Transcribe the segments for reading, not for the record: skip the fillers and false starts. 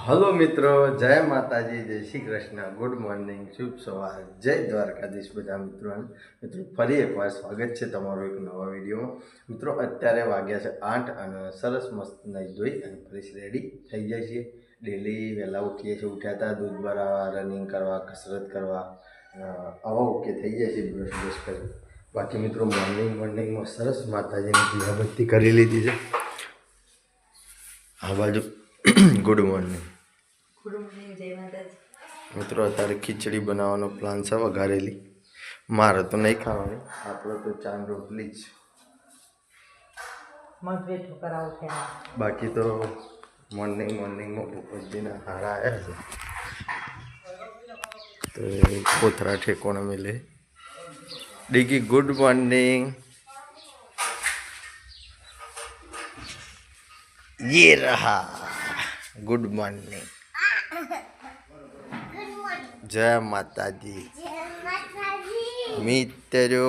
Hello મિત્રો, જય માતાજી, જય શ્રી કૃષ્ણ, ગુડ મોર્નિંગ, શુભ સવાર, જય દ્વારકાધીશ બધા મિત્રોને. મિત્રો ફરી એકવાર સ્વાગત છે તમારો એક નવા વિડીયોમાં. મિત્રો અત્યારે વાગ્યા છે 8 અને સરસ મસ્ત નહીં ધોઈ અને ફરી રેડી થઈ જાય છીએ. ડેલી વહેલા ઉઠીએ છીએ, ઉઠ્યા હતા દૂધ ભરાવા, રનિંગ કરવા, કસરત કરવા, આવા ઓકે થઈ જાય છે બ્રશ બ્રશ કરી. બાકી મિત્રો મોર્નિંગમાં સરસ માતાજીની દીવાબત્તી કરી લીધી છે. આ બાજુ ગુડ મોર્નિંગ. મિત્રો અત્યારે ખીચડી બનાવવાનો પ્લાન છે, વઘારેલી. મારે તો નહીં ખાવાની, આપણે તો ચાન રોટલી જ. બાકી તો મોર્નિંગમાં ભૂપતજીના હારા આવ્યા છે તો કોથરા ઠેકોને મિલે. ડીગી ગુડ મોર્નિંગ. ये रहा गुड मॉर्निंग. जय माता दी. મિત્રો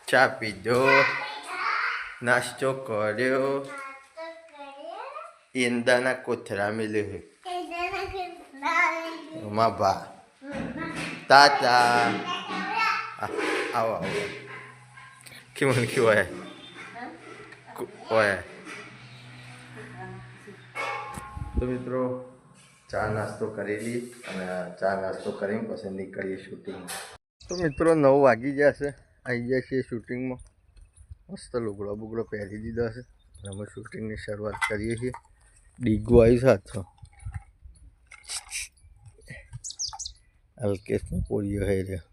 ચા પીધો, નાસ્તો કર્યો, ઈંદાના કોથરા મિલે માં બા તાતા આવો કેવું હોય હોય. તો મિત્રો ચા નાસ્તો કરેલી અને ચા નાસ્તો કરીને પછી નીકળીએ શૂટિંગ. તો મિત્રો 9 વાગી જશે, આવી જાય છે શૂટિંગમાં. મસ્ત લુગડો પહેરી દીધો છે અને અમે શૂટિંગની શરૂઆત કરીએ છીએ. ડીગો આવી સાથે અલ્કેશનો પોળિયો હે રહ્યો,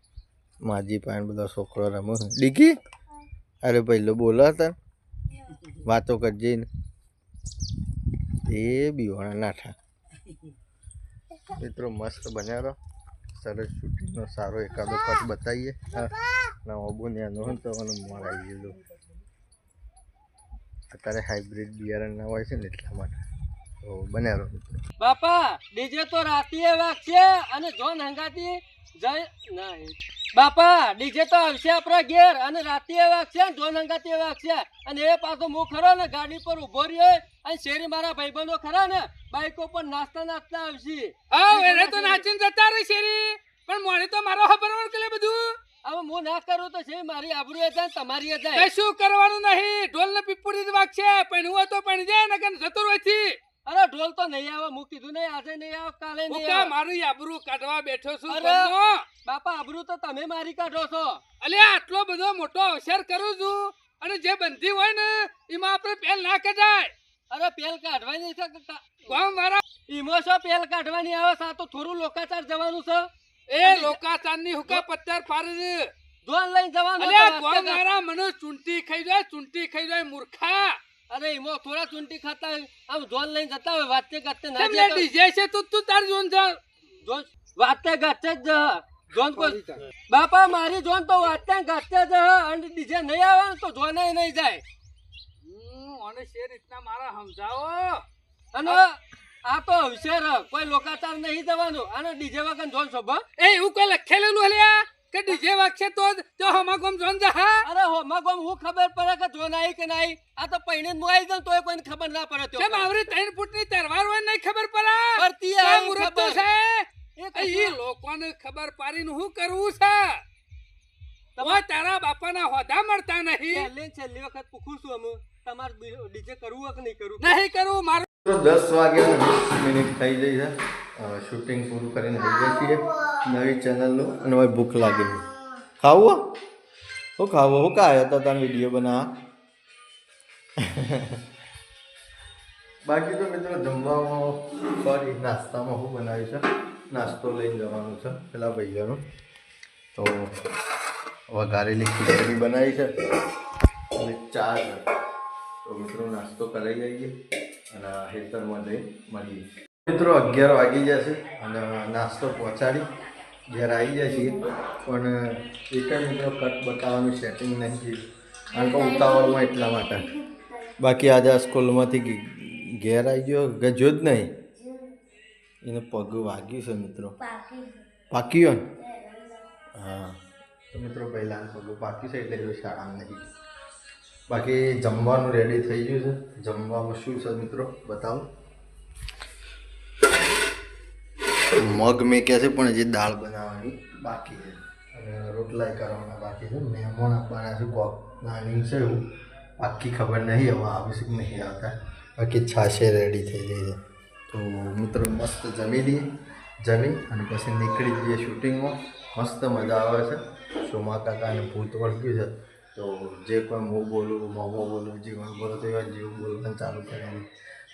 માજી પાન બધા છોકરો રમે. ડીગી અરે પહેલો બોલો હતા, વાતો કરજે ને. એ બીવાણા નાઠા. મિત્રો મસ્ત બન્યા, સરસ શૂટિંગનો સારો એકાદો કટ બતાવીએ. ના ઓબો ન્યાનો હોય તો મને મોર આવી ગયેલું. અત્યારે હાઇબ્રિડ બિયારણ ના હોય છે ને એટલા માટે તો બન્યા મિત્રો. બાપા ડીજે તો રાતીએ વાગશે અને જોન હંગાતી જય નહીં. બાપા ડીજે તો આવશે આપણા ઘેર અને રાતીએ વાગશે ને જોન હંગાતી વાગશે. અને એ પાછો હું ખરો ને ગાડી પર ઉભો રહ્યો અને શેરી મારા ભાઈબંધો ખરા ને બાઈકો પર નાસ્તા આવશે. એને તો નાચીને જતા રહી શેરી, પણ મોડે તો મારો ખબર કે બધું. હવે હું ના કરું તો છે મારી આબરૂ એ જાય તમારી એ જાય. કશું કરવાનું નહીં, ઢોલ ને પીપુડી જ વાગશે. પણ હું તો પણ જાય ને કે જતો રહેથી. અરે ઢોલ તો નહીં આવે, હું કીધું નહીં આજે નહીં આવે, કાલે નહીં આવે. મારું આબરૂ કાઢવા બેઠો છું. બાપા આબરૂ તો તમે મારી કાઢો છો. અલ્યા આટલો બધો મોટો અવસર કરું છું અને જે બંધી હોય ને એમાં આપણે પેલ ના કઢાય. અરે પેલ કાઢવાની છે ગામ વાળા ઈમો છો પેલ કાઢવાની આવે છે. તો થોડું લોકાચાર જવાનું છે. એ લોકાચાર ની હુકા પત્તર પારે જોન લઈને જવાનું. અલ્યા ગામ વાળા મને ચૂંટી ખાઈ જાય મૂર્ખા. અરે ઈમો થોડા ચૂંટી ખાતા આમ જોન લઈને જતા હોય વાતે ગાતે ના જાય. ડીજે છે તું તાર જોન જા જોન વાતે ગાતે જ જોન કોઈ. બાપા મારી જોન તો વાતે ગાતે જ અને ડીજે નહીં આવે તો જોન નહીં જાય. અને શેર રીતના મારા સમજાવો. અને આ તો અવસર કોઈ લોકાચાર નહીં જવાનું. અને ડીજે વગર જોન શોભા એ એવું કોઈ લખેલું હલ્યા કે ડીજે વાગશે તો હમાગમ જોન જા. અરે હમાગમ હું ખબર પડે કે જોન આવી કે નહીં. આ તો પૈણે હું આવી જાઉં તોય કોઈને ખબર ના પડે. કેમ આવરી 3 ફૂટની તરવાર હોય નહીં ખબર પડે. પડતી મુરત તો છે એ લોકોને ખબર પાડીને હું કરવું છે. તમારા તારા બાપાના હોદા મળતા નહીં. છેલ્લી વખત પૂછું છું અમે તમારે ડીજે કરવું કે નહીં કરવું. નહીં કરવું મારું. 10 વાગ્યા 20 મિનિટ થઈ ગઈ છે. શૂટિંગ પૂરું કરીને આવી ગયા છીએ નવી ચેનલનું. અને હવે ભૂખ લાગી છે. ખાવું હું ખાવું હું કાંઈ હતા તાર વિડીયો બનાવવા. બાકી તો મિત્રો જમવામાં સોરી નાસ્તામાં હું બનાવ્યું છે, નાસ્તો લઈને જવાનું છે પેલા ભાઈઓનો. તો વઘારેલી ખીચડી બનાવી છે અને ચા છે. તો મિત્રો નાસ્તો કરાવી જઈએ અને ખેતરમાં જઈ મળીએ. મિત્રો 11 વાગી જશે અને નાસ્તો પહોંચાડી ઘેર આવી જાય છે. પણ એક મિત્રો કટ બતાવવાનું સેટિંગ નહીં થયું કારણ કે ઉતાવળમાં એટલા માટે. બાકી આજે સ્કૂલમાંથી ઘેર આવી ગયો ગજો જ નહીં. એને પગ વાગ્યું છે મિત્રો, પાક્યું ને. હા તો મિત્રો પહેલાં પગ પાક્યું છે એટલે શાળામાં નહીં. બાકી જમવાનું રેડી થઈ ગયું છે. જમવામાં શું છે મિત્રો બતાવો. મગ મેં કહે છે પણ હજી દાળ બનાવવાની બાકી છે અને રોટલા કરવાના બાકી છે. મહેમાન આપવાના છે કોક પ્લાનિંગ છે એવું આખી ખબર નહીં હવે આવે છે કે નહીં આવતા. બાકી છાશે રેડી થઈ ગઈ છે. તો મિત્રો મસ્ત જમી લઈએ, જમી અને પછી નીકળી જઈએ શૂટિંગમાં. મસ્ત મજા આવે છે. સોમા કાકાને ભૂત વળગ્યું છે તો જે કોઈ હું બોલું મોમો બોલું જે કોઈ બોલો તો એવા જેવું બોલવાનું ચાલુ કરે.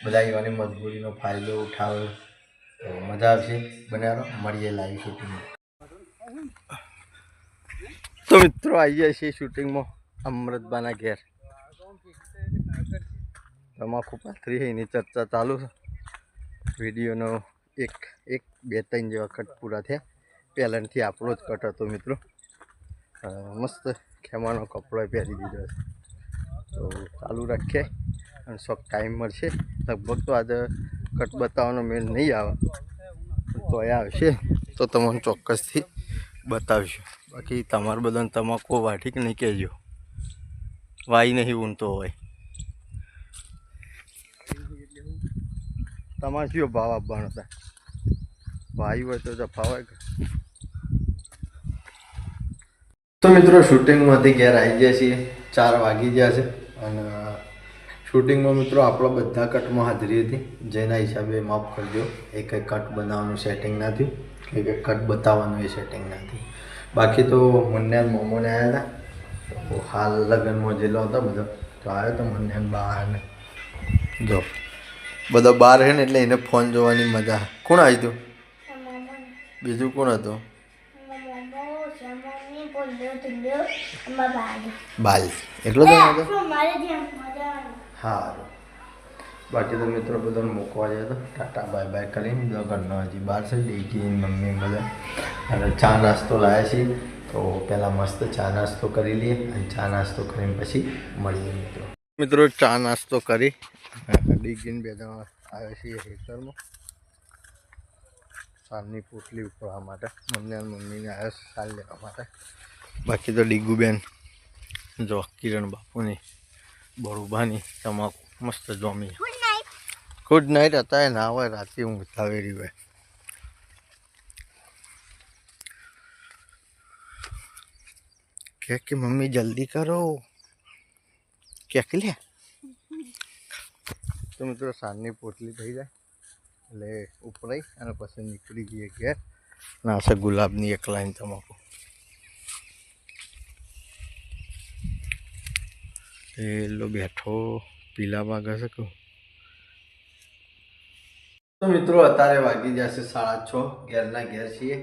બધા એવાની મજબૂરીનો ફાયદો ઉઠાવે તો મજા આવશે. બન્યા મળીએ લાઈવ શૂટિંગમાં. તો મિત્રો આવી જાય છે શૂટિંગમાં અમૃતબાના ઘેર. તમાકુ પાથરી એની ચર્ચા ચાલુ છે. વિડીયોનો એક બે ત્રણ જેવા કટ પૂરા થયા. પહેલાંથી આપણો જ કટ હતો મિત્રો. મસ્ત ખેમાનો કપડો પહેરી દીધો છે તો ચાલુ રાખીએ અને શોખ ટાઈમ મળશે. લગભગ તો આજે કટ બતાવવાનો મેળ નહીં આવે તો એ આવશે તો તમને ચોક્કસથી બતાવીશું. બાકી તમારે બધાને તમાકુ વાઠી કે નહીં કહેજો. વાઈ નહીં ઊંઘતો હોય. તમારે શું ભાવ આપવાનો હતા? ભાઈ હોય તો જફા હોય. તો મિત્રો શૂટિંગમાંથી ઘેર આવી ગયા છીએ. 4 વાગી ગયા છે અને શૂટિંગમાં મિત્રો આપણા બધા કટમાં હાજરી હતી. જેના હિસાબે માફ કરજો એક કટ બનાવવાનું સેટિંગ ના થયું કે કટ બતાવવાનું એ સેટિંગ ના થયું. બાકી તો મુન્યાન મોમોને આવ્યા હતા તો હાલ લગ્નમાં જેલો હતા બધો તો આવ્યો તો મુન્યાન બહારને જો બધા બહાર છે ને એટલે એને ફોન જોવાની મજા. કોણ આવી હતું? બીજું કોણ હતું? બાલી એટલો જ સારું. બાકી તો મિત્રો બધાને મૂકવા જાય તો ટાટા બાય બાય કરીને બધા ઘરના હજી બહાર છે. ડેકી મમ્મી બધા અને ચા નાસ્તો લાવ્યા છીએ તો પહેલાં મસ્ત ચા નાસ્તો કરી લઈએ અને ચા નાસ્તો કરીને પછી મળીએ મિત્રો. મિત્રો ચા નાસ્તો કરી ડીગીને બે જણા આવ્યા છીએ ખેતરમાં સાલની પોટલી ઉપાડવા માટે. મમ્મીને આવ્યા સાલ લેવા માટે. બાકી તો ડીગુબેન જો કિરણ બાપુની બળુભાની તમાકુ મસ્ત જોમી. ગુડ નાઇટ હતા ના હોય રાતે ઊંઘતા વેરી હોય. કે મમ્મી જલ્દી કરો ક્યાંક લે. તો મિત્રો સાંજની પોટલી થઈ જાય એટલે ઉપરાઈ અને પછી નીકળી જઈએ ઘેર. ના છે ગુલાબની એક લાઈન તમાકુ. એલો બેઠો પીલા વાગે છે કહું. તો મિત્રો અત્યારે વાગી જશે 6:30. ઘેરના ઘેર છીએ.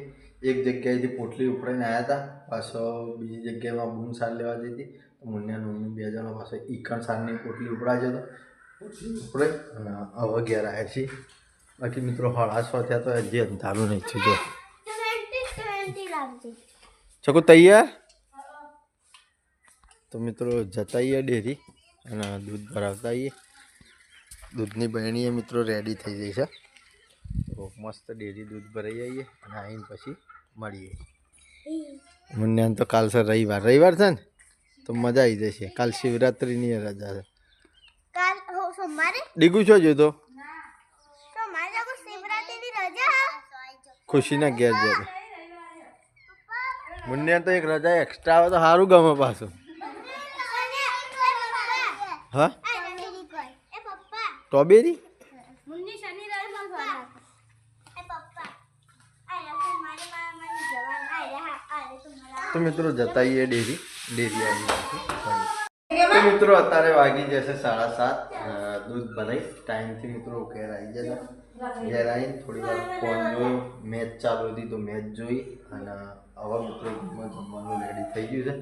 એક જગ્યાએથી પોટલી ઉપડીને આવ્યા હતા. પાછો બીજી જગ્યામાં બૂમ સાર લેવા જતી તો મુન્યાન મમ્મી બે જણા પાછો ઈકણ સારની પોટલી ઉપડાવી જતો. પોટલી ઉપડે અને હવે ઘેર આવ્યા છીએ. બાકી મિત્રો 6:30 થયા તો હજી અંધારું નહીં થયું. જો ચકુ તૈયાર. તો મિત્રો જતા આવીએ ડેરી અને દૂધ ભરાવતા આવીએ. દૂધની બહેણીએ મિત્રો રેડી થઈ જઈ છે તો મસ્ત ડેરી દૂધ ભરાઈ આવીએ અને આવીને પછી મળીએ. મુન્યાને તો કાલ છે રવિવાર છે ને તો મજા આવી જશે. કાલ શિવરાત્રિની રજા છે. ડીગુ છો જોતો ખુશીના ઘેર જાય. મુન્યા તો એક રજા એક્સ્ટ્રા આવે તો સારું ગમે પાછું. હા સ્ટ્રોબેરી તો મિત્રો જતા આવીએ ડેરી આવી. તો મિત્રો અત્યારે વાગી જશે 7:30. દૂધ બનાવી ટાઈમથી મિત્રો ઘેર આવી જતા. ઘેર આવીને થોડી વાર ફોન જોયો. મેચ ચાલુ હતી તો મેચ જોઈ અને હવે મિત્રો જમવાનું રેડી થઈ ગયું છે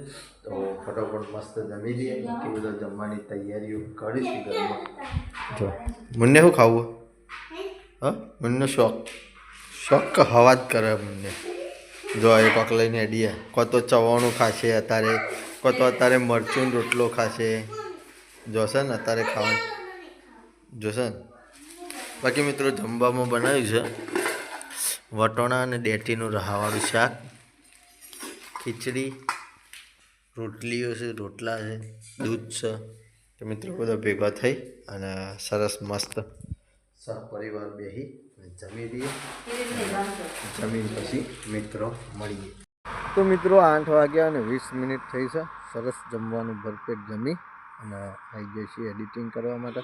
તો ફટાફટ મસ્ત જમી લઈએ. કે બધા જમવાની તૈયારીઓ કરીશું ઘરમાં. જો મને શું ખાવું? હા મને શોખ હવા જ કરે મને. જો એ કોક લઈને એડીએ કો તો ચવાણું ખાશે અત્યારે, કો તો અત્યારે મરચું રોટલો ખાશે. જોશે ને અત્યારે ખાવાનું જોશે ને. બાકી મિત્રો જમવામાં બનાવ્યું છે વટોણા અને ડેટીનું રહાવાળું શાક, ખીચડી, રોટલીઓ છે, રોટલા છે, દૂધ છે. તો મિત્રો બધા ભેગા થઈ અને સરસ મસ્ત સહપરિવાર બેસી અને જમી દઈએ. જમીન પછી મિત્રો મળીએ. તો મિત્રો 8 વાગ્યા અને 20 મિનિટ થઈ છે. સરસ જમવાનું ભરપેટ જમી અને આવી ગયા છીએ એડિટિંગ કરવા માટે.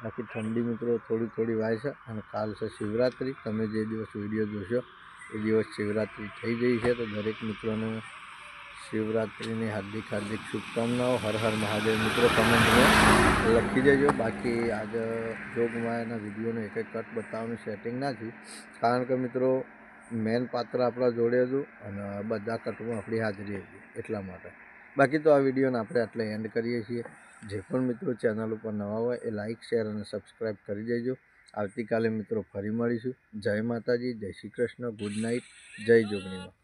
બાકી ઠંડી મિત્રો થોડી વાય છે અને કાલ છે શિવરાત્રિ. તમે જે દિવસ વિડીયો જોશો એ દિવસ શિવરાત્રિ થઈ ગઈ છે. તો દરેક મિત્રોને શિવરાત્રિની હાર્દિક શુભકામનાઓ. હર હર મહાદેવ મિત્રો કમેન્ટમાં લખી દેજો. બાકી આજે જોગમાયાના વિડીયોનો એક કટ બતાવવાનું સેટિંગ ના થયું, કારણ કે મિત્રો મેન પાત્ર આપણા જોડે હતું અને બધા કટમાં આપણી હાજરી હતી એટલા માટે. બાકી તો આ વિડીયોને આપણે આટલે એન્ડ કરીએ છીએ. જે પણ મિત્રો ચેનલ ઉપર નવા હોય એ લાઇક શેર અને સબસ્ક્રાઈબ કરી દેજો. આવતીકાલે મિત્રો ફરી મળીશું. જય માતાજી, જય શ્રી કૃષ્ણ, ગુડ નાઇટ, જય જોગણીમાં.